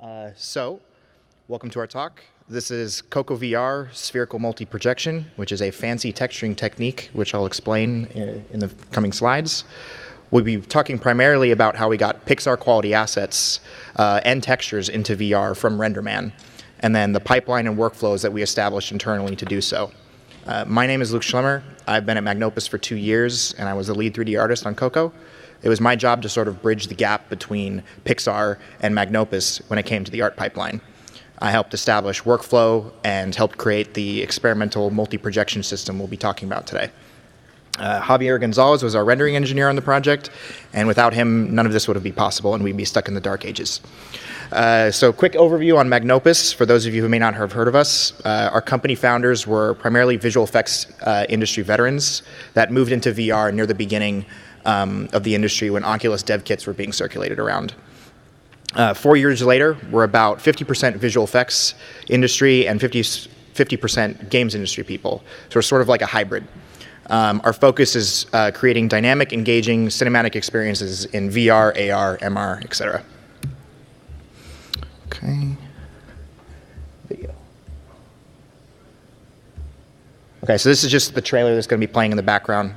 Welcome to our talk. This is CocoVR Spherical Multi-Projection, which is a fancy texturing technique, which I'll explain in the coming slides. We'll be talking primarily about how we got Pixar quality assets and textures into VR from RenderMan, and then the pipeline and workflows that we established internally to do so. My name is Schloemer. I've been at Magnopus for 2 years, and I was the lead 3D artist on Coco. It was my job to sort of bridge the gap between Pixar and Magnopus when it came to the art pipeline. I helped establish workflow and helped create the experimental multi-projection system we'll be talking about today. Xavier Gonzalez was our rendering engineer on the project, and without him, none of this would be possible, and we'd be stuck in the dark ages. So quick overview on Magnopus, for those of you who may not have heard of us. Our company founders were primarily visual effects industry veterans that moved into VR near the beginning of the industry when Oculus dev kits were being circulated around. 4 years later, we're about 50% visual effects industry and 50% games industry people. So we're sort of like a hybrid. Our focus is creating dynamic, engaging cinematic experiences in VR, AR, MR, etc. Okay. Video. Okay, so this is just the trailer that's going to be playing in the background.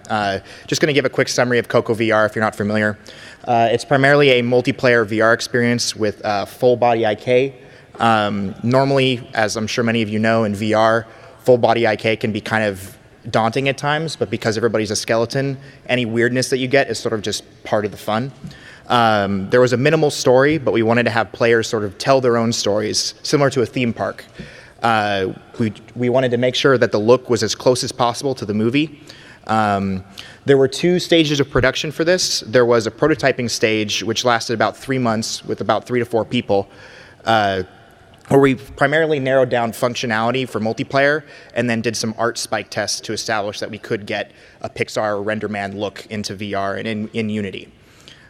Just going to give a quick summary of CocoVR if you're not familiar. It's primarily a multiplayer VR experience with full body IK. Normally, as I'm sure many of you know, in VR, full body IK can be kind of daunting at times, but because everybody's a skeleton, any weirdness that you get is sort of just part of the fun. There was a minimal story, but we wanted to have players sort of tell their own stories, similar to a theme park. We wanted to make sure that the look was as close as possible to the movie. There were 2 stages of production for this. There was a prototyping stage, which lasted about 3 months with about 3 to 4 people, where we primarily narrowed down functionality for multiplayer and then did some art spike tests to establish that we could get a Pixar or RenderMan look into VR and in Unity.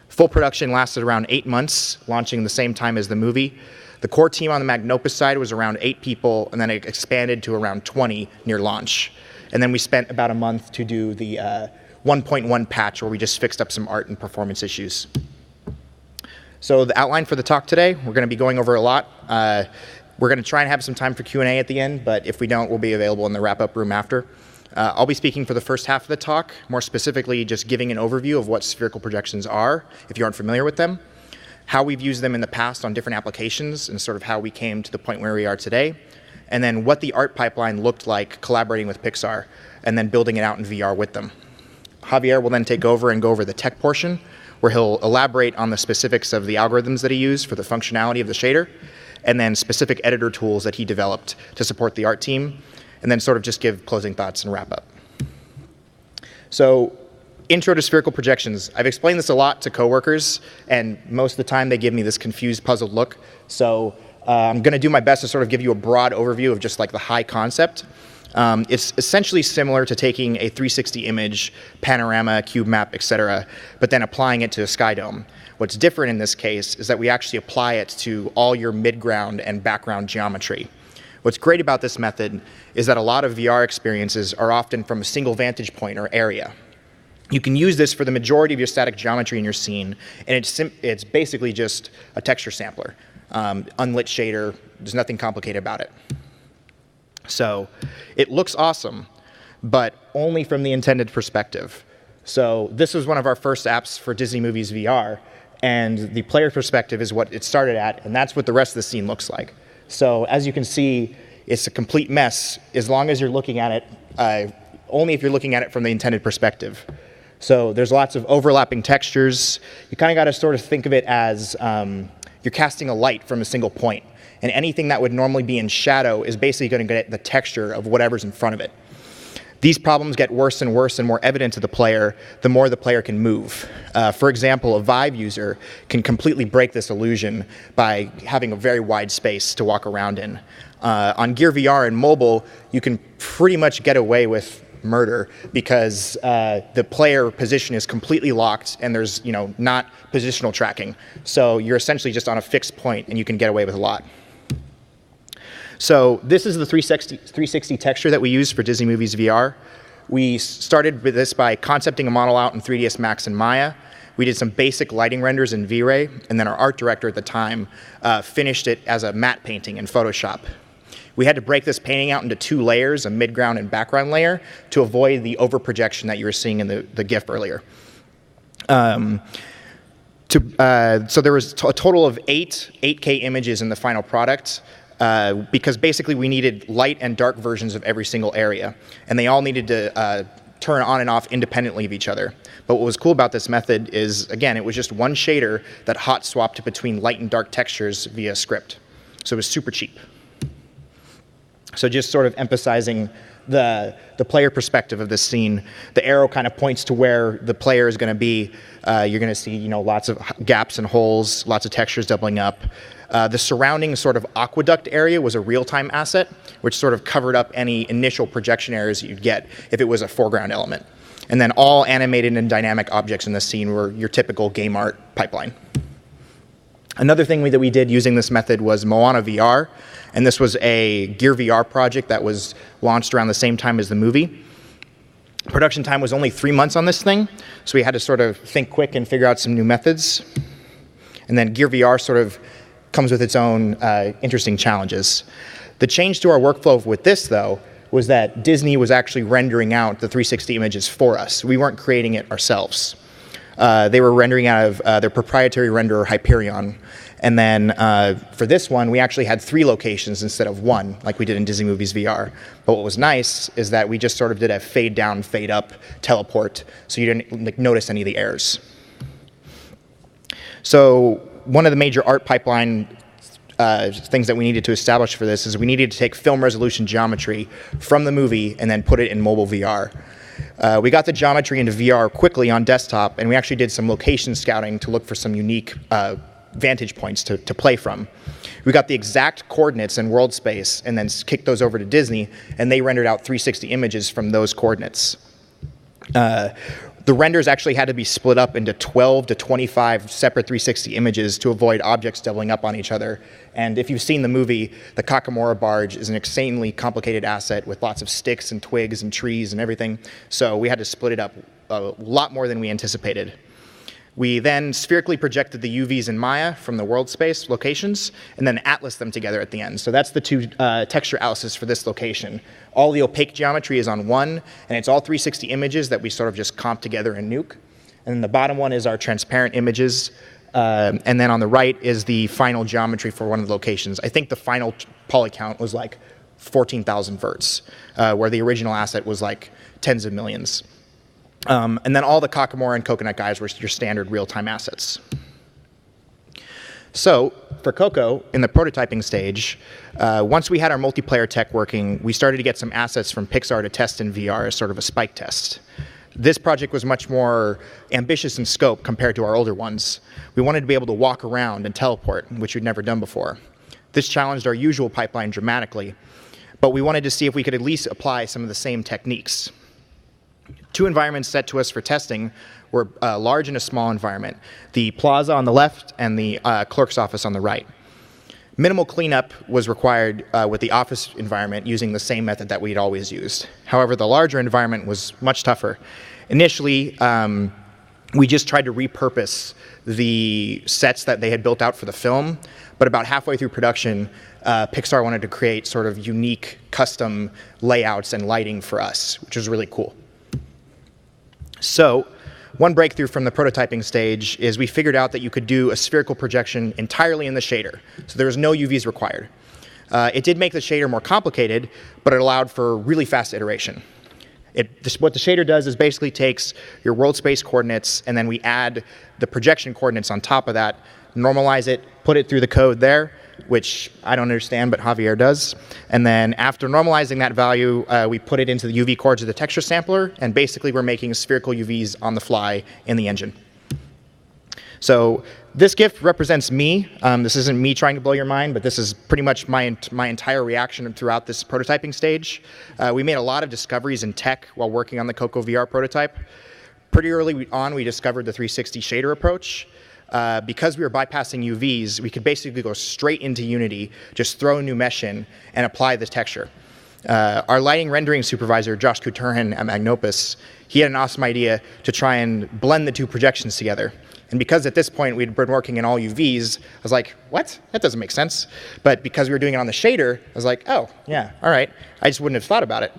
Full production lasted around 8 months, launching the same time as the movie. The core team on the Magnopus side was around 8 people, and then it expanded to around 20 near launch. And then we spent about a month to do the 1.1 patch, where we just fixed up some art and performance issues. So the outline for the talk today, we're going to be going over a lot. We're going to try and have some time for Q&A at the end, but if we don't, we'll be available in the wrap-up room after. I'll be speaking for the first half of the talk, more specifically just giving an overview of what spherical projections are, if you aren't familiar with them, how we've used them in the past on different applications, and sort of how we came to the point where we are today, and then what the art pipeline looked like collaborating with Pixar, and then building it out in VR with them. Xavier will then take over and go over the tech portion, where he'll elaborate on the specifics of the algorithms that he used for the functionality of the shader, and then specific editor tools that he developed to support the art team, and then sort of just give closing thoughts and wrap up. So, intro to spherical projections. I've explained this a lot to coworkers, and most of the time they give me this confused, puzzled look. So I'm going to do my best to sort of give you a broad overview of just like the high concept. It's essentially similar to taking a 360 image, panorama, cube map, etc., but then applying it to a sky dome. What's different in this case is that we actually apply it to all your midground and background geometry. What's great about this method is that a lot of VR experiences are often from a single vantage point or area. You can use this for the majority of your static geometry in your scene, and it's basically just a texture sampler. Unlit shader, there's nothing complicated about it. So it looks awesome, but only from the intended perspective. So this was one of our first apps for Disney Movies VR, and the player perspective is what it started at, and that's what the rest of the scene looks like. So as you can see, it's a complete mess as long as you're looking at it, only if you're looking at it from the intended perspective. So there's lots of overlapping textures. You kind of got to sort of think of it as you're casting a light from a single point. And anything that would normally be in shadow is basically going to get the texture of whatever's in front of it. These problems get worse and worse and more evident to the player the more the player can move. For example, a Vive user can completely break this illusion by having a very wide space to walk around in. On Gear VR and mobile, you can pretty much get away with murder because the player position is completely locked and there's not positional tracking. So you're essentially just on a fixed point and you can get away with a lot. So this is the 360 texture that we use for Disney Movies VR. We started with this by concepting a model out in 3ds Max and Maya, we did some basic lighting renders in V-Ray, and then our art director at the time finished it as a matte painting in Photoshop. We had to break this painting out into 2 layers, a midground and background layer, to avoid the overprojection that you were seeing in the GIF earlier. So there was a total of 8K images in the final product, because basically we needed light and dark versions of every single area, and they all needed to turn on and off independently of each other. But what was cool about this method is, again, it was just one shader that hot swapped between light and dark textures via script. So it was super cheap. So just sort of emphasizing the player perspective of this scene. The arrow kind of points to where the player is going to be. You're going to see, lots of gaps and holes, lots of textures doubling up. The surrounding sort of aqueduct area was a real-time asset, which sort of covered up any initial projection errors you'd get if it was a foreground element. And then all animated and dynamic objects in the scene were your typical game art pipeline. Another thing that we did using this method was Moana VR, and this was a Gear VR project that was launched around the same time as the movie. Production time was only 3 months on this thing, so we had to sort of think quick and figure out some new methods. And then Gear VR sort of comes with its own interesting challenges. The change to our workflow with this, though, was that Disney was actually rendering out the 360 images for us. We weren't creating it ourselves. They were rendering out of their proprietary renderer, Hyperion. And then for this one, we actually had 3 locations instead of 1, like we did in Disney Movies VR. But what was nice is that we just sort of did a fade down, fade up teleport, so you didn't notice any of the errors. So one of the major art pipeline things that we needed to establish for this is we needed to take film resolution geometry from the movie and then put it in mobile VR. We got the geometry into VR quickly on desktop, and we actually did some location scouting to look for some unique vantage points to play from. We got the exact coordinates in world space and then kicked those over to Disney, and they rendered out 360 images from those coordinates. The renders actually had to be split up into 12 to 25 separate 360 images to avoid objects doubling up on each other. And if you've seen the movie, the Kakamora barge is an insanely complicated asset with lots of sticks and twigs and trees and everything. So we had to split it up a lot more than we anticipated. We then spherically projected the UVs in Maya from the world space locations and then atlas them together at the end. So that's the 2 texture atlases for this location. All the opaque geometry is on one, and it's all 360 images that we sort of just comp together in Nuke. And then the bottom one is our transparent images. And then on the right is the final geometry for one of the locations. I think the final poly count was like 14,000 verts, where the original asset was like tens of millions. And then all the Kakamora and Coconut guys were your standard real-time assets. So for Coco, in the prototyping stage, once we had our multiplayer tech working, we started to get some assets from Pixar to test in VR as sort of a spike test. This project was much more ambitious in scope compared to our older ones. We wanted to be able to walk around and teleport, which we'd never done before. This challenged our usual pipeline dramatically, but we wanted to see if we could at least apply some of the same techniques. 2 environments set to us for testing were a large and a small environment, the plaza on the left and the clerk's office on the right. Minimal cleanup was required with the office environment using the same method that we'd always used. However, the larger environment was much tougher. Initially, we just tried to repurpose the sets that they had built out for the film, but about halfway through production, Pixar wanted to create sort of unique custom layouts and lighting for us, which was really cool. So one breakthrough from the prototyping stage is we figured out that you could do a spherical projection entirely in the shader. So there was no UVs required. It did make the shader more complicated, but it allowed for really fast iteration. What the shader does is basically takes your world space coordinates, and then we add the projection coordinates on top of that, normalize it, put it through the code there, which I don't understand, but Xavier does. And then after normalizing that value, we put it into the UV coords of the texture sampler, and basically we're making spherical UVs on the fly in the engine. So this GIF represents me. This isn't me trying to blow your mind, but this is pretty much my entire reaction throughout this prototyping stage. We made a lot of discoveries in tech while working on the CocoVR prototype. Pretty early on, we discovered the 360 shader approach. Because we were bypassing UVs, we could basically go straight into Unity, just throw a new mesh in, and apply the texture. Our lighting rendering supervisor, Josh Kuturhan at Magnopus, he had an awesome idea to try and blend the two projections together. And because at this point we'd been working in all UVs, I was like, what? That doesn't make sense. But because we were doing it on the shader, I was like, oh, yeah, all right. I just wouldn't have thought about it.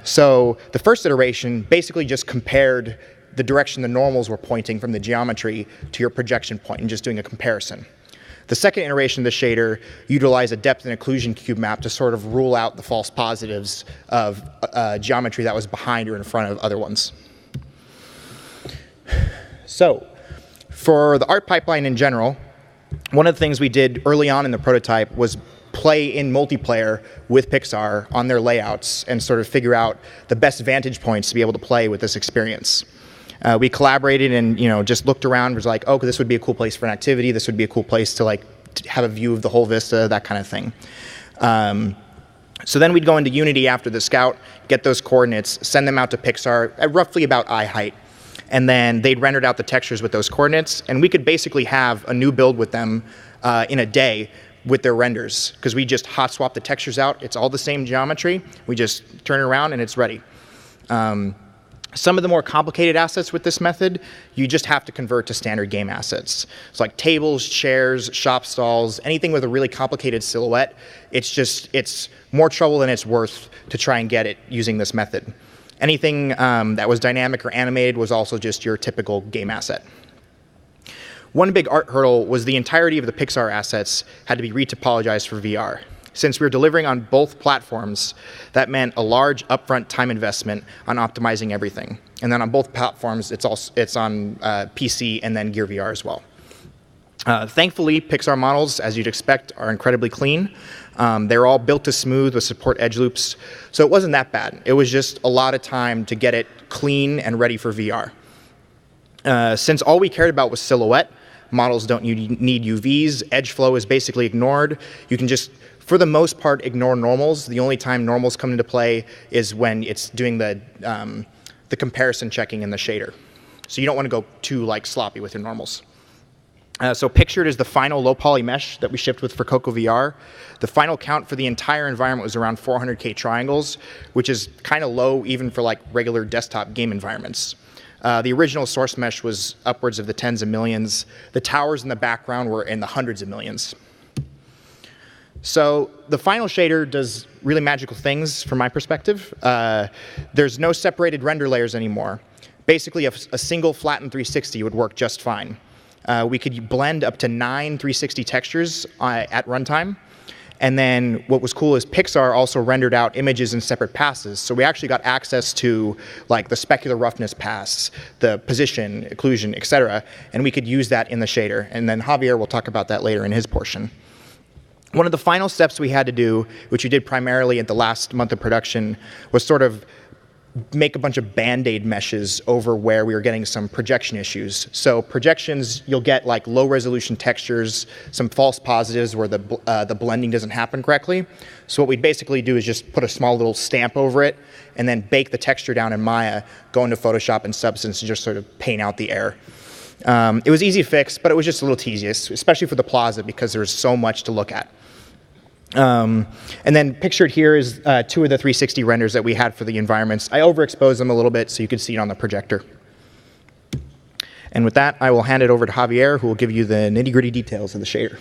So the first iteration basically just compared the direction the normals were pointing from the geometry to your projection point and just doing a comparison. The second iteration of the shader utilized a depth and occlusion cube map to sort of rule out the false positives of geometry that was behind or in front of other ones. So for the art pipeline in general, one of the things we did early on in the prototype was play in multiplayer with Pixar on their layouts and sort of figure out the best vantage points to be able to play with this experience. We collaborated and just looked around, was like, oh, this would be a cool place for an activity, this would be a cool place to have a view of the whole vista, that kind of thing. So then we'd go into Unity after the scout, get those coordinates, send them out to Pixar at roughly about eye height. And then they'd rendered out the textures with those coordinates, and we could basically have a new build with them in a day with their renders, because we just hot swap the textures out. It's all the same geometry. We just turn it around and it's ready. Some of the more complicated assets with this method, you just have to convert to standard game assets. It's like tables, chairs, shop stalls, anything with a really complicated silhouette. It's more trouble than it's worth to try and get it using this method. Anything that was dynamic or animated was also just your typical game asset. One big art hurdle was the entirety of the Pixar assets had to be retopologized for VR. Since we were delivering on both platforms, that meant a large upfront time investment on optimizing everything. And then on both platforms, it's on PC and then Gear VR as well. Thankfully, Pixar models, as you'd expect, are incredibly clean. They're all built to smooth with support edge loops, so it wasn't that bad. It was just a lot of time to get it clean and ready for VR. Since all we cared about was silhouette, models don't need UVs, edge flow is basically ignored. You can just, for the most part, ignore normals. The only time normals come into play is when it's doing the comparison checking in the shader. So you don't want to go too sloppy with your normals. So pictured is the final low poly mesh that we shipped with for CocoVR. The final count for the entire environment was around 400K triangles, which is kind of low even for regular desktop game environments. The original source mesh was upwards of the tens of millions. The towers in the background were in the hundreds of millions. So the final shader does really magical things from my perspective. There's no separated render layers anymore. Basically, a single flattened 360 would work just fine. We could blend up to 9 360 textures at runtime. And then what was cool is Pixar also rendered out images in separate passes. So we actually got access to the specular roughness pass, the position, occlusion, etc. And we could use that in the shader. And then Xavier will talk about that later in his portion. One of the final steps we had to do, which we did primarily at the last month of production, was sort of make a bunch of Band-Aid meshes over where we were getting some projection issues. So projections, you'll get low resolution textures, some false positives where the blending doesn't happen correctly. So what we'd basically do is just put a small little stamp over it and then bake the texture down in Maya, go into Photoshop and Substance and just sort of paint out the error. It was easy to fix, but it was just a little tedious, especially for the plaza because there's so much to look at. And then pictured here is 2 of the 360 renders that we had for the environments. I overexposed them a little bit so you could see it on the projector. And with that, I will hand it over to Xavier, who will give you the nitty-gritty details of the shader.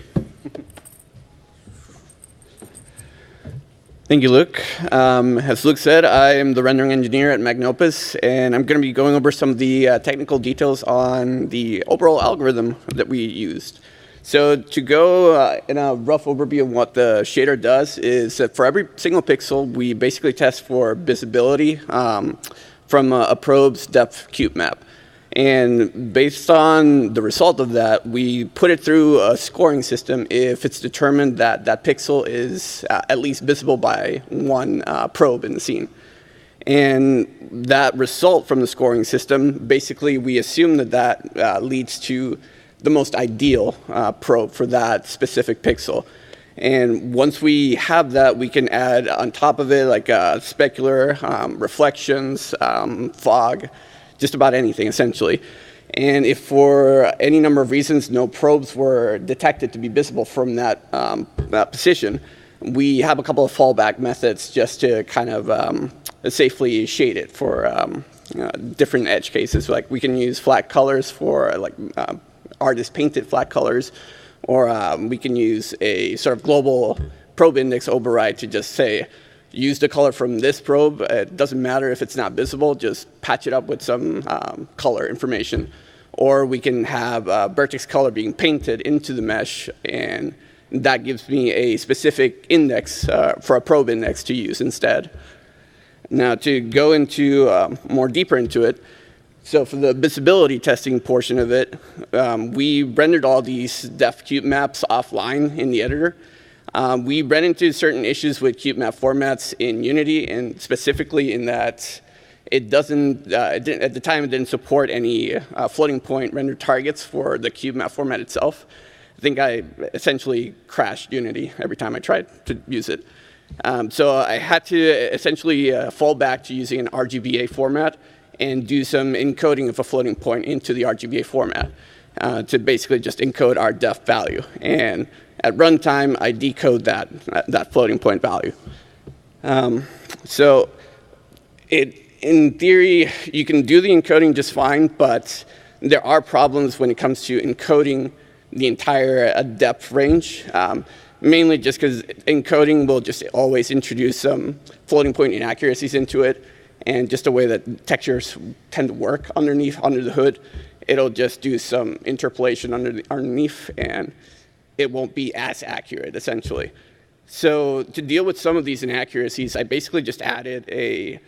Thank you, Luke. As Luke said, I am the rendering engineer at Magnopus, and I'm going to be going over some of the technical details on the overall algorithm that we used. So to go in a rough overview of what the shader does is that for every single pixel, we basically test for visibility from a probe's depth cube map. And based on the result of that, we put it through a scoring system if it's determined that that pixel is at least visible by one probe in the scene. And that result from the scoring system, basically we assume that leads to the most ideal probe for that specific pixel. And once we have that, we can add on top of it specular, reflections, fog, just about anything essentially. And if for any number of reasons no probes were detected to be visible from that position, we have a couple of fallback methods just to kind of safely shade it for different edge cases. Like we can use flat colors for like artist painted flat colors, or we can use a sort of global probe index override to just say, use the color from this probe. It doesn't matter if it's not visible, just patch it up with some color information. Or we can have vertex color being painted into the mesh, and that gives me a specific index for a probe index to use instead. Now to go into more deeper into it, so for the visibility testing portion of it, we rendered all these depth cube maps offline in the editor. We ran into certain issues with cube map formats in Unity, and specifically in that it doesn't, at the time it didn't support any floating point rendered targets for the cube map format itself. I think I essentially crashed Unity every time I tried to use it. So I had to essentially fall back to using an RGBA format and do some encoding of a floating point into the RGBA format to basically just encode our depth value. And at runtime, I decode that floating point value. So in theory, you can do the encoding just fine, but there are problems when it comes to encoding the entire depth range, mainly just because encoding will just always introduce some floating point inaccuracies into it, and just the way that textures tend to work under the hood, it'll just do some interpolation underneath, and it won't be as accurate, essentially. So to deal with some of these inaccuracies, I basically just added a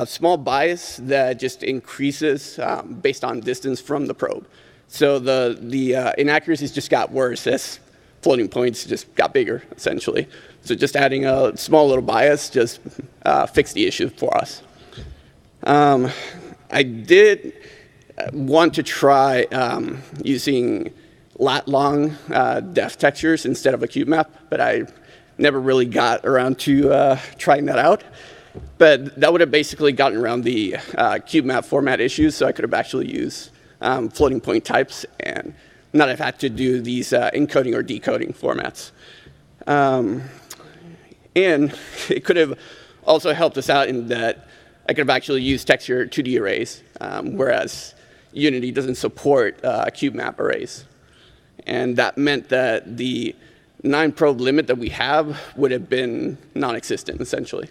small bias that just increases based on distance from the probe. So the inaccuracies just got worse as floating points just got bigger, essentially. So just adding a small little bias just fixed the issue for us. I did want to try using lat-long depth textures instead of a cube map, but I never really got around to trying that out. But that would have basically gotten around the cube map format issues, so I could have actually used floating point types and not have had to do these encoding or decoding formats. And it could have also helped us out in that I could have actually used texture 2D arrays, whereas Unity doesn't support cube map arrays. And that meant that the 9 probe limit that we have would have been non-existent, essentially.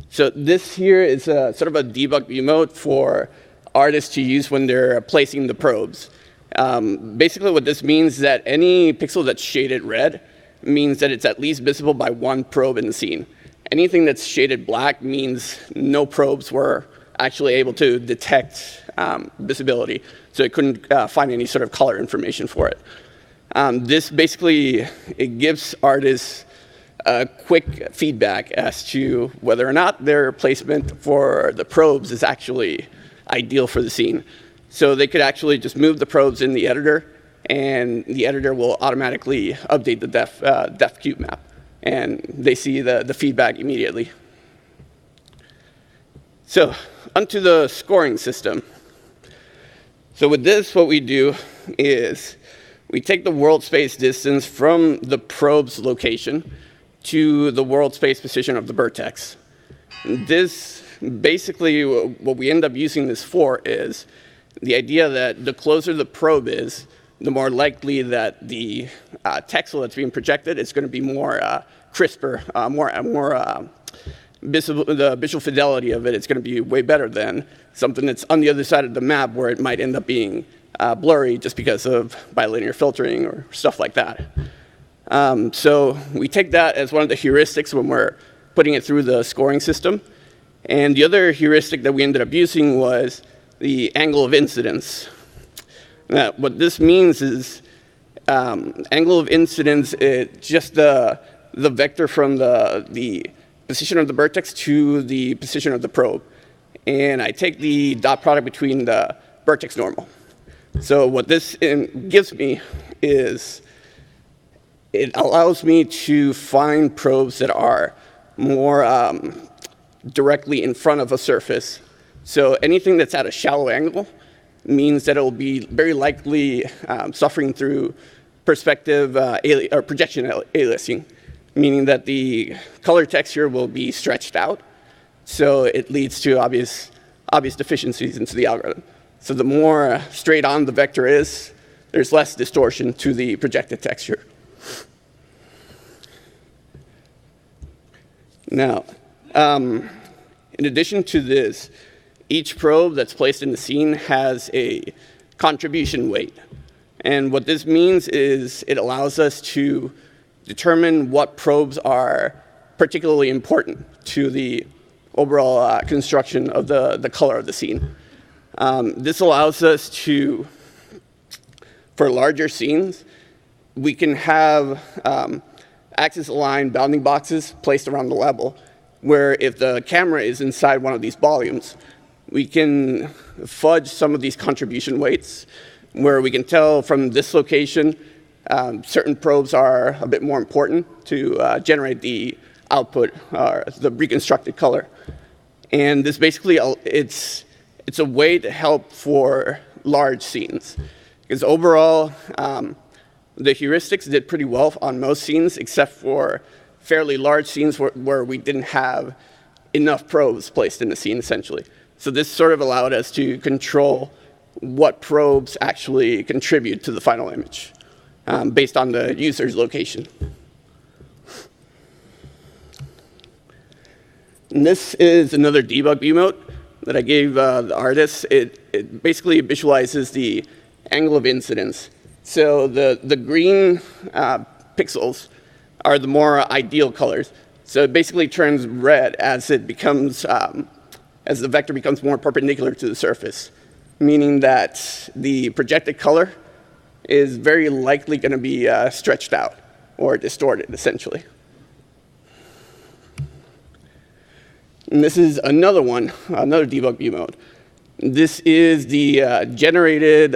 So this here is sort of a debug view mode for artists to use when they're placing the probes. Basically what this means is that any pixel that's shaded red means that it's at least visible by 1 probe in the scene. Anything that's shaded black means no probes were actually able to detect visibility, so it couldn't find any sort of color information for it. This basically, it gives artists quick feedback as to whether or not their placement for the probes is actually ideal for the scene. So they could actually just move the probes in the editor, and the editor will automatically update the depth cube map, and they see the feedback immediately. So onto the scoring system. So with this, what we do is we take the world space distance from the probe's location to the world space position of the vertex. This, basically, what we end up using this for is the idea that the closer the probe is, the more likely that the texel that's being projected is going to be more crisper, the visual fidelity of it is going to be way better than something that's on the other side of the map where it might end up being blurry just because of bilinear filtering or stuff like that. So we take that as one of the heuristics when we're putting it through the scoring system. And the other heuristic that we ended up using was the angle of incidence. Now, what this means is angle of incidence is just the vector from the position of the vertex to the position of the probe. And I take the dot product between the vertex normal. So what this gives me is it allows me to find probes that are more directly in front of a surface. So anything that's at a shallow angle means that it will be very likely suffering through perspective or projection aliasing, meaning that the color texture will be stretched out, so it leads to obvious deficiencies into the algorithm. So the more straight on the vector is, there's less distortion to the projected texture. Now, in addition to this, each probe that's placed in the scene has a contribution weight. And what this means is it allows us to determine what probes are particularly important to the overall construction of the color of the scene. This allows us to, for larger scenes, we can have axis-aligned bounding boxes placed around the level, where if the camera is inside one of these volumes, we can fudge some of these contribution weights, where we can tell from this location certain probes are a bit more important to generate the output, or the reconstructed color. And this basically, it's a way to help for large scenes. Because overall, the heuristics did pretty well on most scenes, except for fairly large scenes where we didn't have enough probes placed in the scene, essentially. So this sort of allowed us to control what probes actually contribute to the final image based on the user's location. And this is another debug view mode that I gave the artists. It basically visualizes the angle of incidence. So the green pixels are the more ideal colors. So it basically turns red as it becomes, as the vector becomes more perpendicular to the surface, meaning that the projected color is very likely going to be stretched out or distorted, essentially. And this is another one, another debug view mode. This is the generated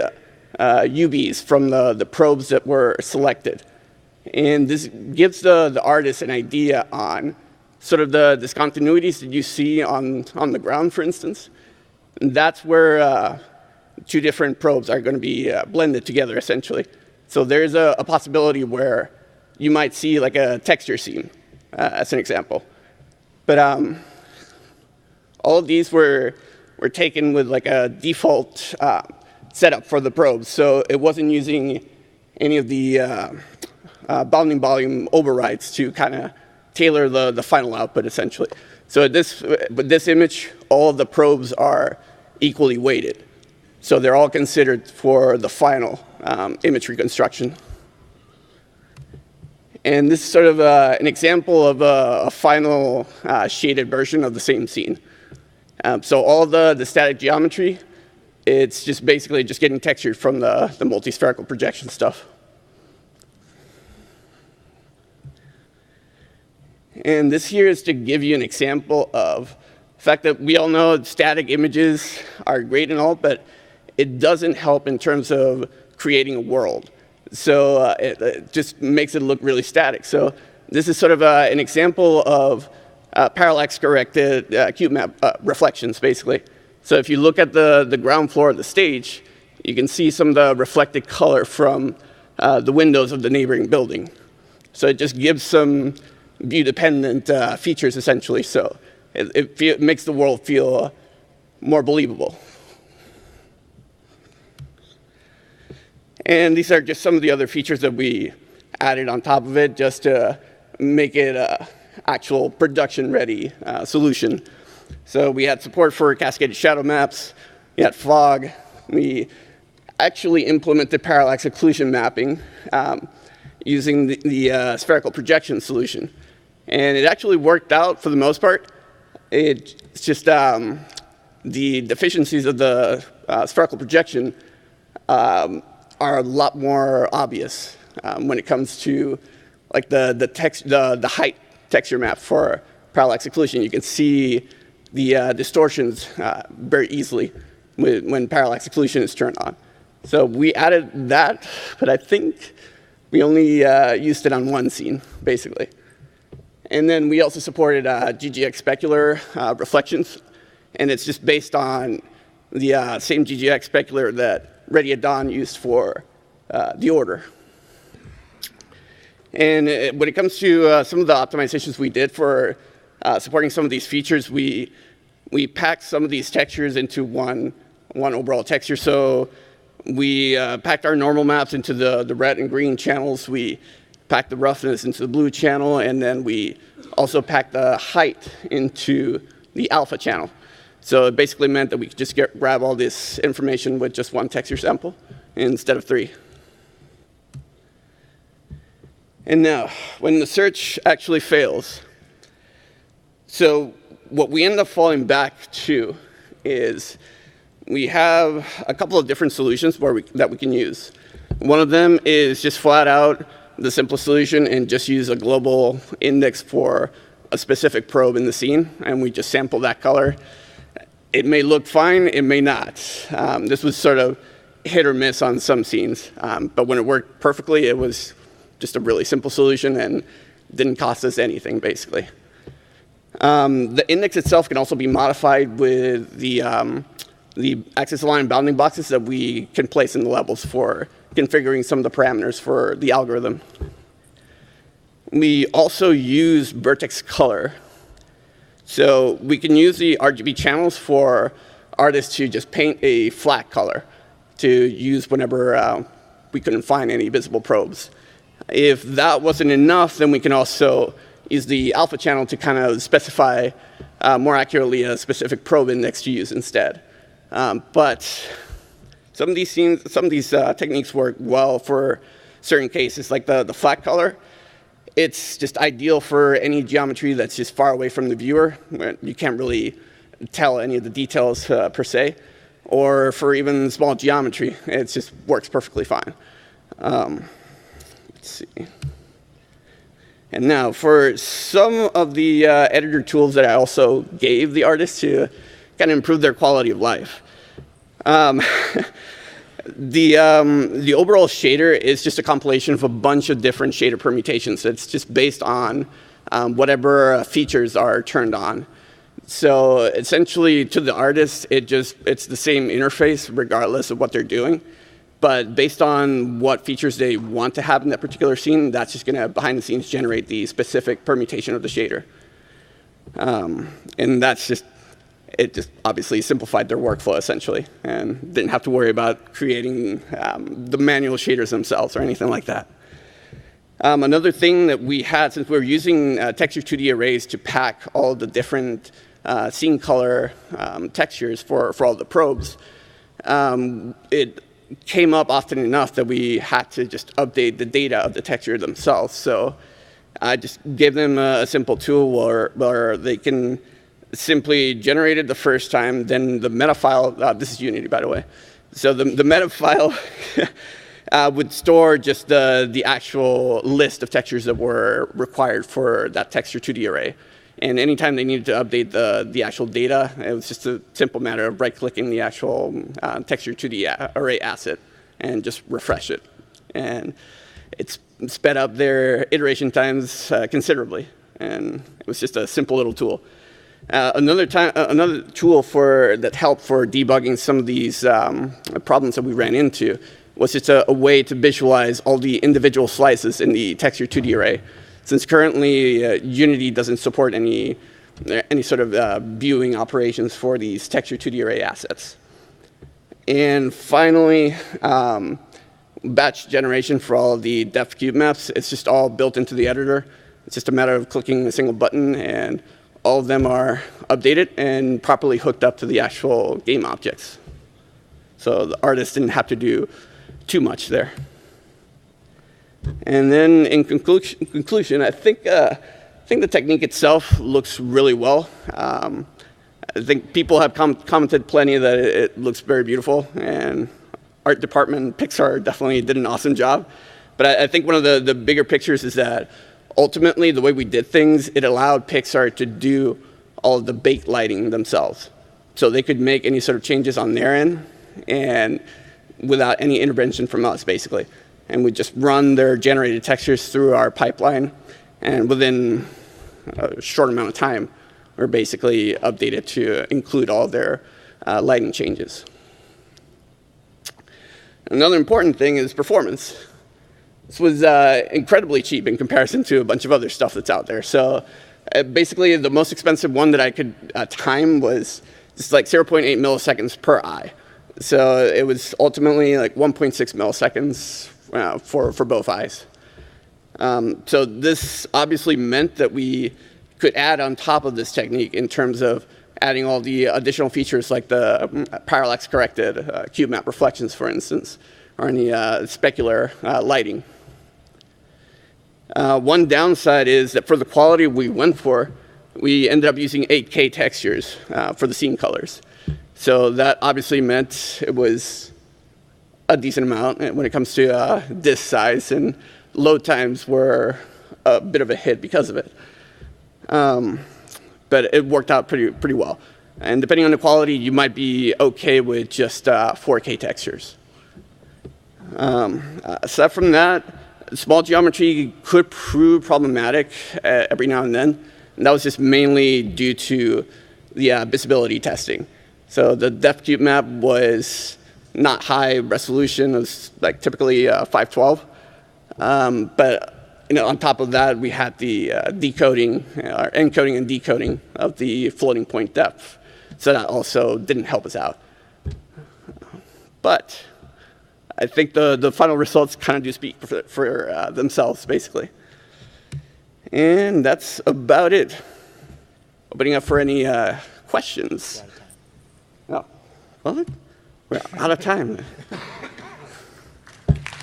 UVs from the probes that were selected. And this gives the artist an idea on sort of the discontinuities that you see on the ground, for instance. And that's where two different probes are going to be blended together, essentially. So there's a possibility where you might see like a texture seam, as an example. But all of these were taken with like a default setup for the probes. So it wasn't using any of the bounding volume overrides to kind of tailor the final output, essentially. So with this image, all of the probes are equally weighted. So they're all considered for the final image reconstruction. And this is sort of an example of a final shaded version of the same scene. So all the static geometry, it's just basically just getting textured from the multi-spherical projection stuff. And this here is to give you an example of the fact that we all know static images are great and all, but it doesn't help in terms of creating a world. So it just makes it look really static. So this is sort of an example of parallax-corrected cube map reflections, basically. So if you look at the ground floor of the stage, you can see some of the reflected color from the windows of the neighboring building. So it just gives some view-dependent features, essentially. So it makes the world feel more believable. And these are just some of the other features that we added on top of it just to make it an actual production-ready solution. So we had support for cascaded shadow maps. We had fog. We actually implemented parallax occlusion mapping using the spherical projection solution. And it actually worked out for the most part. It's just the deficiencies of the spherical projection are a lot more obvious when it comes to like the height texture map for parallax occlusion. You can see the distortions very easily when parallax occlusion is turned on. So we added that, but I think we only used it on one scene, basically. And then we also supported GGX specular reflections, and it's just based on the same GGX specular that Ready at Dawn used for the order. And when it comes to some of the optimizations we did for supporting some of these features, we packed some of these textures into one overall texture. So we packed our normal maps into the red and green channels. We packed the roughness into the blue channel, and then we also packed the height into the alpha channel. So it basically meant that we could just grab all this information with just one texture sample instead of 3. And now, when the search actually fails, so what we end up falling back to is we have a couple of different solutions that we can use. One of them is just flat out the simplest solution and just use a global index for a specific probe in the scene, and we just sample that color. It may look fine, it may not. This was sort of hit or miss on some scenes, but when it worked perfectly, it was just a really simple solution and didn't cost us anything, basically. The index itself can also be modified with the axis align bounding boxes that we can place in the levels for configuring some of the parameters for the algorithm. We also use vertex color. So we can use the RGB channels for artists to just paint a flat color to use whenever we couldn't find any visible probes. If that wasn't enough, then we can also use the alpha channel to kind of specify more accurately a specific probe index to use instead. But some of these techniques work well for certain cases, like the flat color. It's just ideal for any geometry that's just far away from the viewer, where you can't really tell any of the details per se, or for even small geometry. It just works perfectly fine. Let's see. And now for some of the editor tools that I also gave the artists to kind of improve their quality of life. The overall shader is just a compilation of a bunch of different shader permutations. It's just based on whatever features are turned on. So essentially, to the artist, it's the same interface regardless of what they're doing. But based on what features they want to have in that particular scene, that's just going to, behind the scenes, generate the specific permutation of the shader. And that's just, it just obviously simplified their workflow, essentially, and didn't have to worry about creating the manual shaders themselves or anything like that. Another thing that we had, since we were using texture 2D arrays to pack all the different scene color textures for all the probes, it came up often enough that we had to just update the data of the texture themselves. So I just gave them a simple tool where they can simply generate it the first time, then the meta file, this is Unity, by the way. So the meta file would store just the actual list of textures that were required for that texture 2D array. And anytime they needed to update the actual data, it was just a simple matter of right-clicking the actual texture 2D array asset and just refresh it. And it's sped up their iteration times considerably. And it was just a simple little tool. Another tool that helped for debugging some of these problems that we ran into was just a way to visualize all the individual slices in the texture 2D array. Since currently Unity doesn't support any sort of viewing operations for these texture 2D array assets. And finally, batch generation for all of the depth cube maps. It's just all built into the editor. It's just a matter of clicking a single button, and all of them are updated and properly hooked up to the actual game objects. So the artist didn't have to do too much there. And then in conclusion, I think the technique itself looks really well. I think people have commented plenty that it looks very beautiful, and art department, Pixar definitely did an awesome job. But I think one of the bigger pictures is that ultimately the way we did things, it allowed Pixar to do all of the baked lighting themselves. So they could make any sort of changes on their end and without any intervention from us, basically. And we just run their generated textures through our pipeline, and within a short amount of time, we're basically updated to include all their lighting changes. Another important thing is performance. This was incredibly cheap in comparison to a bunch of other stuff that's out there. So basically, the most expensive one that I could time was just like 0.8 milliseconds per eye. So it was ultimately like 1.6 milliseconds for both eyes. So this obviously meant that we could add on top of this technique in terms of adding all the additional features like the parallax-corrected cube map reflections, for instance, or any specular lighting. One downside is that for the quality we went for, we ended up using 8K textures for the scene colors. So that obviously meant it was a decent amount when it comes to disk size, and load times were a bit of a hit because of it. But it worked out pretty well. And depending on the quality, you might be okay with just 4K textures. Aside from that, small geometry could prove problematic every now and then. And that was just mainly due to the visibility testing. So the depth cube map was not high resolution. It was like typically 512. But on top of that, we had the decoding, or encoding and decoding of the floating point depth. So that also didn't help us out. But I think the final results kind of do speak for themselves, basically. And that's about it. Opening up for any questions. Oh, well, we're out of time.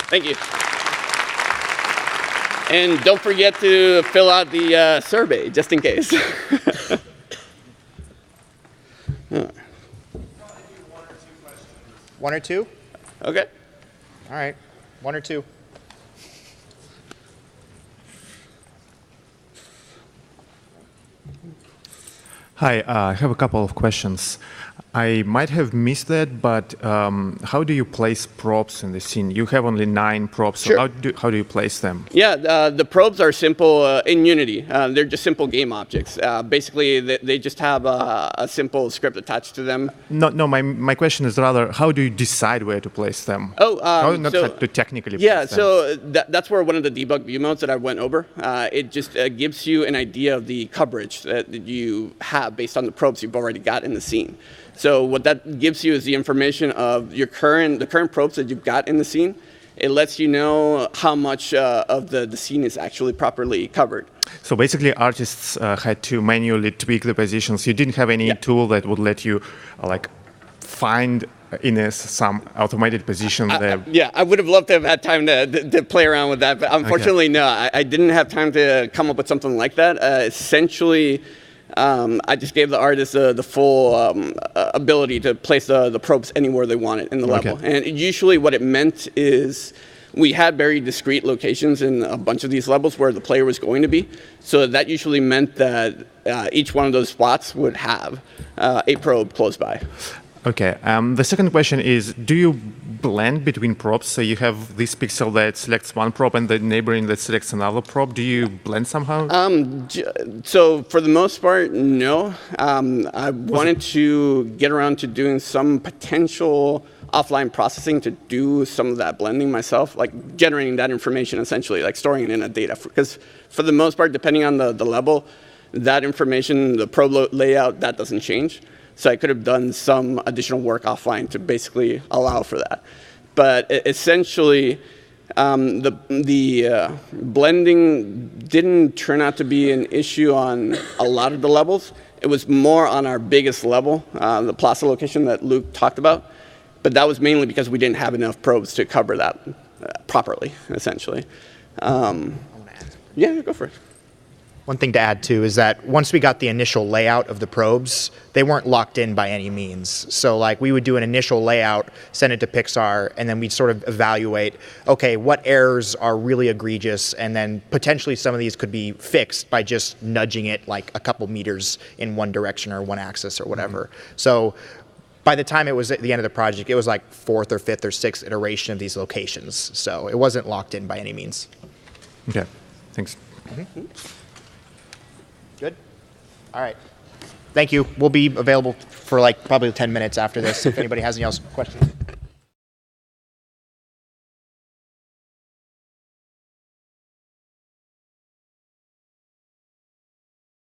Thank you. And don't forget to fill out the survey, just in case. One or two? Okay. All right. One or two. Hi, I have a couple of questions. I might have missed that, but how do you place probes in the scene? You have only 9 probes, Sure. so how do you place them? Yeah, the probes are simple in Unity. They're just simple game objects. Basically, they just have a simple script attached to them. No, my question is rather, how do you decide where to place them? How not to technically place them? So that's where one of the debug view modes that I went over, it just gives you an idea of the coverage that you have based on the probes you've already got in the scene. So what that gives you is the information of the current probes that you've got in the scene. It lets you know how much of the scene is actually properly covered. So basically, artists had to manually tweak the positions. You didn't have any tool that would let you find in some automated position there. Yeah, I would have loved to have had time to play around with that, but unfortunately, no. I didn't have time to come up with something like that. Essentially, I just gave the artists the full ability to place the probes anywhere they wanted in the level. And usually what it meant is we had very discrete locations in a bunch of these levels where the player was going to be. So that usually meant that each one of those spots would have a probe close by. Okay. The second question is, do you blend between probes? So you have this pixel that selects one probe and the neighboring that selects another probe. Do you blend somehow? So for the most part, no. I wanted to get around to doing some potential offline processing to do some of that blending myself, like generating that information essentially, like storing it in a data. Because for the most part, depending on the level, that information, the probe layout, that doesn't change. So I could have done some additional work offline to basically allow for that. But essentially, the blending didn't turn out to be an issue on a lot of the levels. It was more on our biggest level, the Plaza location that Luke talked about. But that was mainly because we didn't have enough probes to cover that properly, essentially. Yeah, go for it. One thing to add, too, is that once we got the initial layout of the probes, they weren't locked in by any means. So, we would do an initial layout, send it to Pixar, and then we'd sort of evaluate, okay, what errors are really egregious, and then potentially some of these could be fixed by just nudging it a couple meters in one direction or one axis or whatever. Mm-hmm. So by the time it was at the end of the project, it was like 4th or 5th or 6th iteration of these locations. So it wasn't locked in by any means. Okay, thanks. Mm-hmm. Good? All right. Thank you. We'll be available for probably 10 minutes after this if anybody has any else questions.